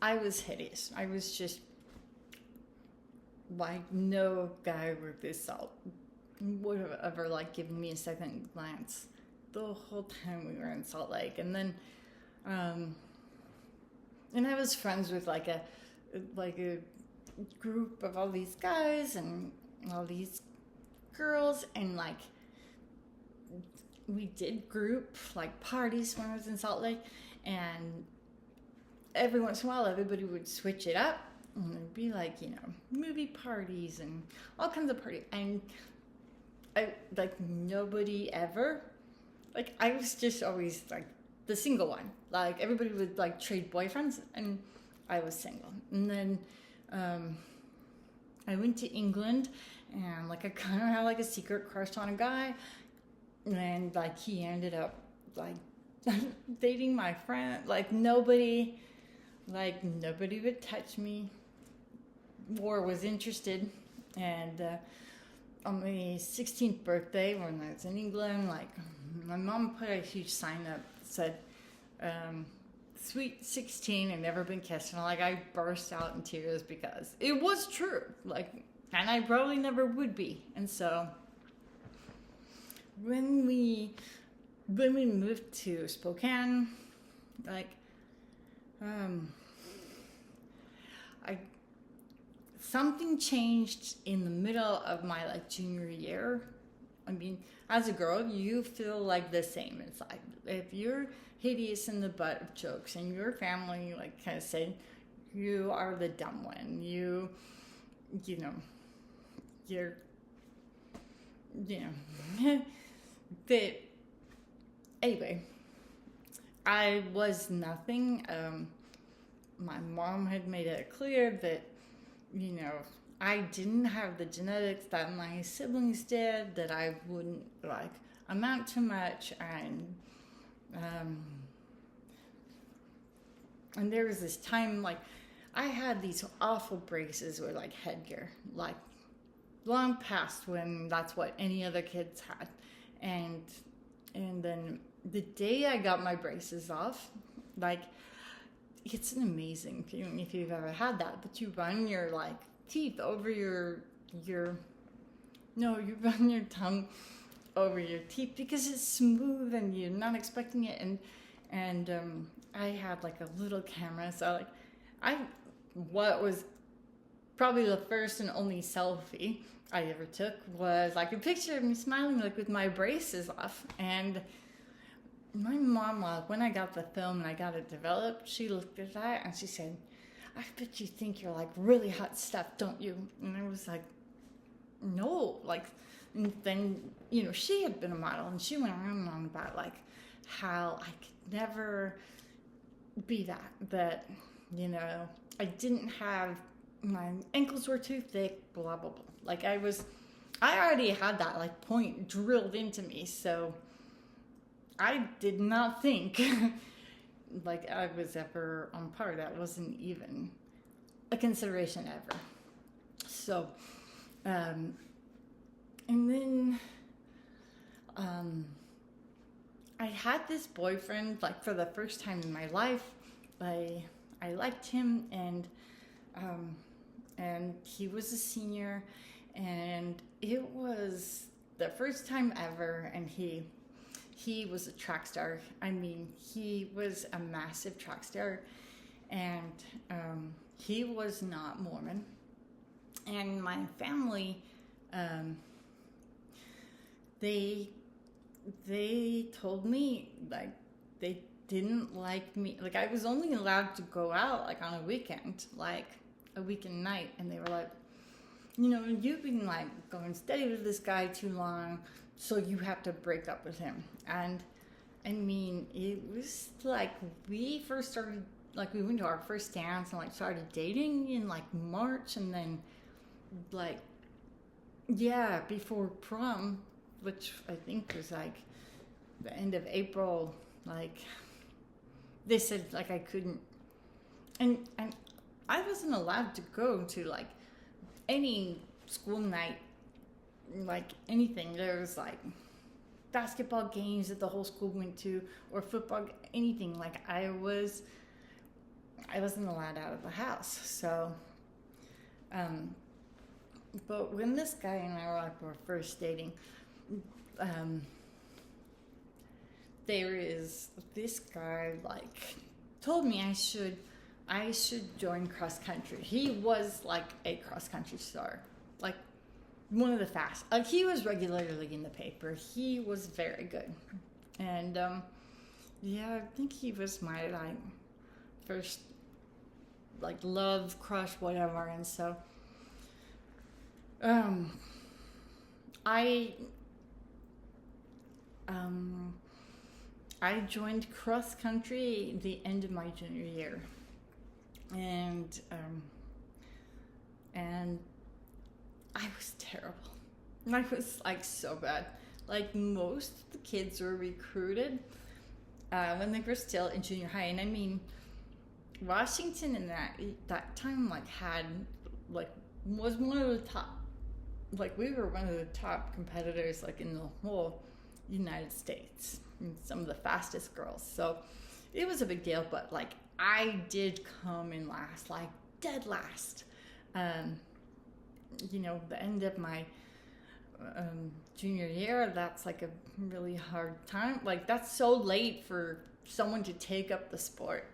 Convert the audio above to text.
I was hideous. I was just like no guy worth his salt would have ever like given me a second glance the whole time we were in Salt Lake. And then and I was friends with like a group of all these guys and all these girls, and like we did group like parties when I was in Salt Lake, and every once in a while everybody would switch it up and there'd be like, movie parties and all kinds of parties. And I like nobody ever, like I was just always like the single one. Like everybody would like trade boyfriends and I was single. And then I went to England and like I kind of had like a secret crush on a guy, and like he ended up like dating my friend. Like nobody would touch me or was interested. And on my 16th birthday when I was in England, like my mom put a huge sign up that said sweet 16 and never been kissed, and like I burst out in tears because it was true, like, and I probably never would be. And so when we moved to Spokane, like I something changed in the middle of my like junior year. I mean, as a girl, you feel like the same inside. If you're hideous in the butt of jokes and your family like kind of said you are the dumb one, you're that anyway, I was nothing. My mom had made it clear that I didn't have the genetics that my siblings did, that I wouldn't like amount to much. And there was this time, like, I had these awful braces with like headgear, like long past when that's what any other kids had. And then the day I got my braces off, like, it's an amazing feeling if you've ever had that, but you run your like teeth over you run your tongue over your teeth because it's smooth and you're not expecting it. And I had like a little camera, so like what was probably the first and only selfie I ever took was like a picture of me smiling like with my braces off. And my mom, when I got the film and I got it developed, she looked at that and she said, "I bet you think you're like really hot stuff, don't you?" And I was like, "No." Like, and then, she had been a model and she went around and on about like how I could never be that, I didn't have, my ankles were too thick, blah, blah, blah. Like I already had that like point drilled into me. So I did not think like I was ever on par. That wasn't even a consideration ever. So, and then I had this boyfriend like for the first time in my life. I liked him, and he was a senior, and it was the first time ever, and he was a track star. I mean, he was a massive track star, and he was not Mormon. And my family, they told me like they didn't like me. Like I was only allowed to go out like on a weekend, like a weekend night, and they were like, you've been like going steady with this guy too long, so you have to break up with him. And I mean, it was like we first started, like we went to our first dance and like started dating in like March, and then like before prom, which I think was like the end of April, like they said like I couldn't, and I wasn't allowed to go to like any school night, like anything. There was like basketball games that the whole school went to, or football, anything. Like I I wasn't allowed out of the house. So, but when this guy and I were first dating, there is this guy like told me I should join cross country. He was like a cross country star, like one of the fast. Like he was regularly in the paper. He was very good, and yeah, I think he was my like first like love crush, whatever. And so I joined cross country the end of my junior year, and I was terrible. I was like so bad. Like most of the kids were recruited when they were still in junior high, and I mean, Washington in that time like had like was one of the top, like we were one of the top competitors like in the whole United States, and some of the fastest girls. So it was a big deal, but like I did come in last, like dead last. You know, the end of my junior year, that's like a really hard time. Like that's so late for someone to take up the sport.